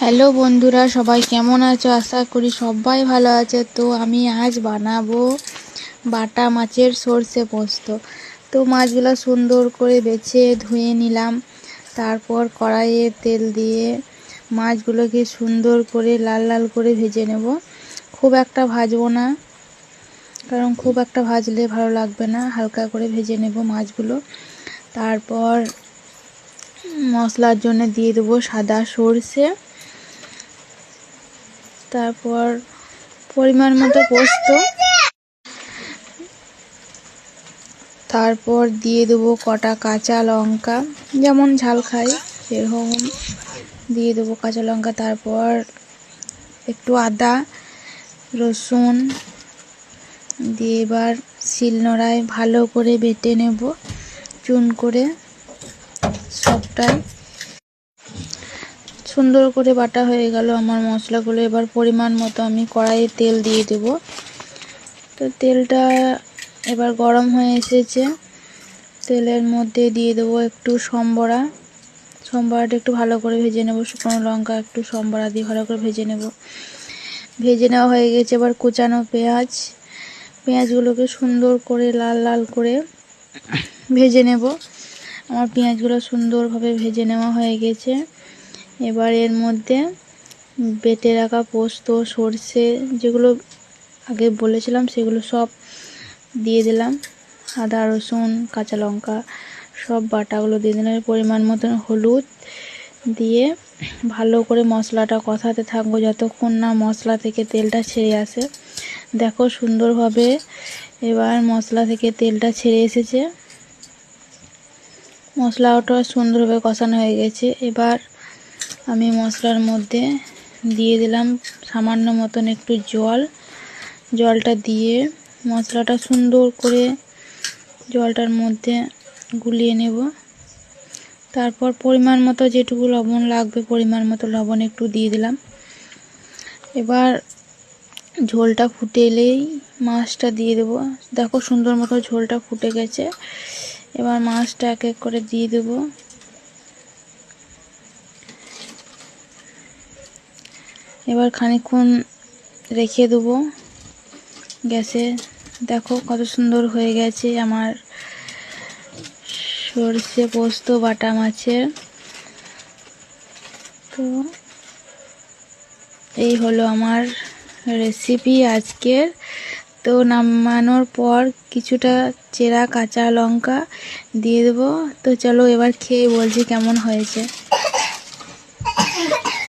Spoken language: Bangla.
হ্যালো বন্ধুরা, সবাই কেমন আছো? আশা করি সবাই ভালো আছে। তো আমি আজ বানাবো বাটা মাছের সর্ষে পোস্ত। তো মাছগুলো সুন্দর করে বেছে ধুয়ে নিলাম। তারপর কড়াইয়ে তেল দিয়ে মাছগুলোকে সুন্দর করে লাল লাল করে ভেজে নেব। খুব একটা ভাজবো না, কারণ খুব একটা ভাজলে ভালো লাগবে না। হালকা করে ভেজে নেব মাছগুলো। তারপর মশলার জন্য দিয়ে দেবো সাদা সর্ষে, তারপর পরিমাণ মতো পোস্ত, তারপর দিয়ে দেবো কটা কাঁচা লঙ্কা, যেমন ঝাল খাই সেরকম দিয়ে দেবো কাঁচা লঙ্কা। তারপর একটু আদা রসুন দিয়ে এবার শিলনোড়ায় ভালো করে বেটে নেব, চুন করে সবটাই সুন্দর করে বাটা হয়ে গেল আমার মশলাগুলো। এবার পরিমাণ মতো আমি কড়াইয়ে তেল দিয়ে দেব। তো তেলটা এবার গরম হয়ে এসেছে। তেলের মধ্যে দিয়ে দেবো একটু সম্বরাটা একটু ভালো করে ভেজে নেব। শুকনো লঙ্কা একটু সম্বরা দিয়ে ভালো করে ভেজে নেব। ভেজে নেওয়া হয়ে গেছে। এবার কুচানো পেঁয়াজগুলোকে সুন্দর করে লাল লাল করে ভেজে নেব। আমার পেঁয়াজগুলো সুন্দরভাবে ভেজে নেওয়া হয়ে গেছে। এবার এর মধ্যে বেটে রাখা পোস্ত সর্ষে যেগুলো আগে বলেছিলাম সেগুলো সব দিয়ে দিলাম। আদা রসুন কাঁচা লঙ্কা সব বাটাগুলো দিয়ে দিলাম। পরিমাণ মতন হলুদ দিয়ে ভালো করে মশলাটা কষাতে থাকবো যতক্ষণ না মশলা থেকে তেলটা ছেড়ে আসে। দেখো সুন্দরভাবে এবার মশলা থেকে তেলটা ছেড়ে এসেছে। মশলাটা সুন্দরভাবে কষানো হয়ে গেছে। এবার আমি মশলার মধ্যে দিয়ে দিলাম সামান্য মতন একটু জলটা দিয়ে মশলাটা সুন্দর করে জলটার মধ্যে গুলিয়ে নেব। তারপর পরিমাণ মতো যেটুকু লবণ লাগবে পরিমাণ মতো লবণ একটু দিয়ে দিলাম। এবার ঝোলটা ফুটে এলেই মাছটা দিয়ে দেব। দেখো সুন্দর মতো ঝোলটা ফুটে গেছে। এবার মাছটা এক এক করে দিয়ে দেব। এবার খানিকক্ষণ রেখে দেবো গ্যাসে। দেখো কত সুন্দর হয়ে গেছে আমার সর্ষে পোস্ত বাটা মাছের। তো এই হলো আমার রেসিপি আজকের। তো নামানোর পর কিছুটা চেরা কাঁচা লঙ্কা দিয়ে দেবো। তো চলো এবার খেয়ে বলছি কেমন হয়েছে।